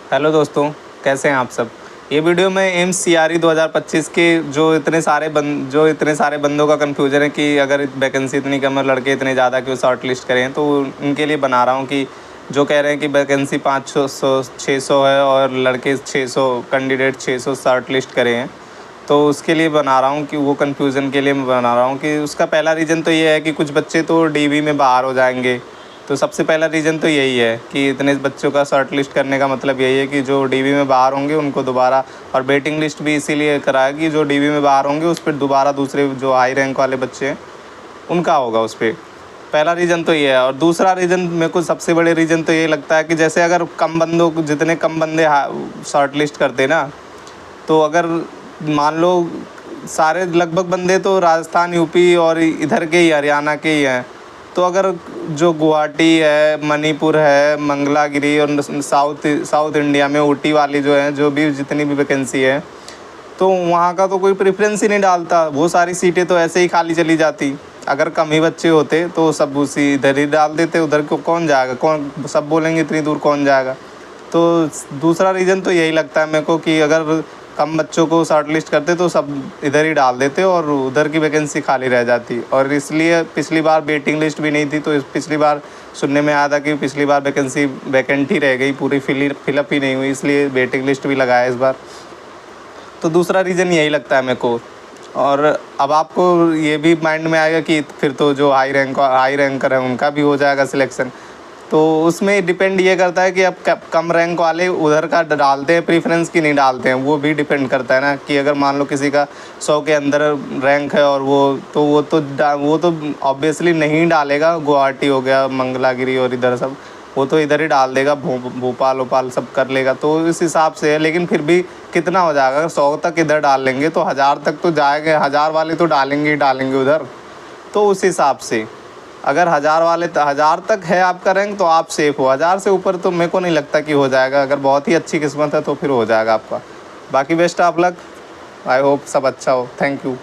Hello दोस्तों, कैसे हैं आप सब। ये वीडियो में एम्स सीआरई 2025 के जो इतने सारे बंदों का कन्फ्यूजन है कि अगर वैकेंसी इतनी कम है, लड़के इतने ज़्यादा क्यों शॉर्ट लिस्ट करें, तो उनके लिए बना रहा हूँ कि जो कह रहे हैं कि वैकेंसी 500-600 है और लड़के 600 कैंडिडेट 600 शॉर्ट लिस्ट करे हैं, तो उसके लिए बना रहा हूँ कि वो कन्फ्यूज़न के लिए मैं बना रहा हूँ कि उसका पहला रीज़न तो ये है कि कुछ बच्चे तो डीवी में बाहर हो जाएंगे। तो सबसे पहला रीज़न तो यही है कि इतने बच्चों का शॉर्ट लिस्ट करने का मतलब यही है कि जो डीवी में बाहर होंगे उनको दोबारा, और वेटिंग लिस्ट भी इसीलिए करा है कि जो डीवी में बाहर होंगे उस पर दोबारा दूसरे जो हाई रैंक वाले बच्चे हैं उनका होगा उस पर। पहला रीज़न तो ये है। और दूसरा रीज़न मेरे को सबसे बड़े रीज़न तो ये लगता है कि जैसे अगर जितने कम बंदे शॉर्ट लिस्ट करते ना, तो अगर मान लो सारे लगभग बंदे तो राजस्थान, यूपी और इधर के ही, हरियाणा के ही हैं, तो अगर जो गुवाहाटी है, मणिपुर है, मंगलागिरी और साउथ इंडिया में ऊटी वाली जो है, जो भी जितनी भी वैकेंसी है, तो वहाँ का तो कोई प्रेफरेंस ही नहीं डालता। वो सारी सीटें तो ऐसे ही खाली चली जाती। अगर कम ही बच्चे होते तो सब उसी इधर ही डाल देते। उधर को कौन जाएगा, कौन, सब बोलेंगे इतनी दूर कौन जाएगा। तो दूसरा रीज़न तो यही लगता है मेरे को कि अगर कम बच्चों को शॉर्ट लिस्ट करते तो सब इधर ही डाल देते और उधर की वैकेंसी खाली रह जाती। और इसलिए पिछली बार वेटिंग लिस्ट भी नहीं थी, तो पिछली बार सुनने में आया था कि पिछली बार वैकेंसी वैकेंट ही रह गई, पूरी फिलअप ही नहीं हुई, इसलिए वेटिंग लिस्ट भी लगाया इस बार। तो दूसरा रीज़न यही लगता है मेरे को। और अब आपको ये भी माइंड में आएगा कि फिर तो जो हाई रैंकर है उनका भी हो जाएगा सिलेक्शन। तो उसमें डिपेंड ये करता है कि अब कम रैंक वाले उधर का डालते हैं प्रीफ्रेंस की नहीं डालते हैं, वो भी डिपेंड करता है ना। कि अगर मान लो किसी का 100 के अंदर रैंक है और वो तो ऑब्वियसली नहीं डालेगा। गुवाहाटी हो गया, मंगलागिरी और इधर सब, वो तो इधर ही डाल देगा, भोपाल वोपाल सब कर लेगा। तो इस हिसाब से है। लेकिन फिर भी कितना हो जाएगा, अगर 100 तक इधर डाल लेंगे तो 1000 तक तो जाएंगे, 1000 वाले तो डालेंगे ही डालेंगे उधर। तो उस हिसाब से अगर 1000 तक है आपका रैंक तो आप सेफ़ हो। 1000 से ऊपर तो मेरे को नहीं लगता कि हो जाएगा। अगर बहुत ही अच्छी किस्मत है तो फिर हो जाएगा आपका। बाकी best of luck, I hope सब अच्छा हो। Thank you.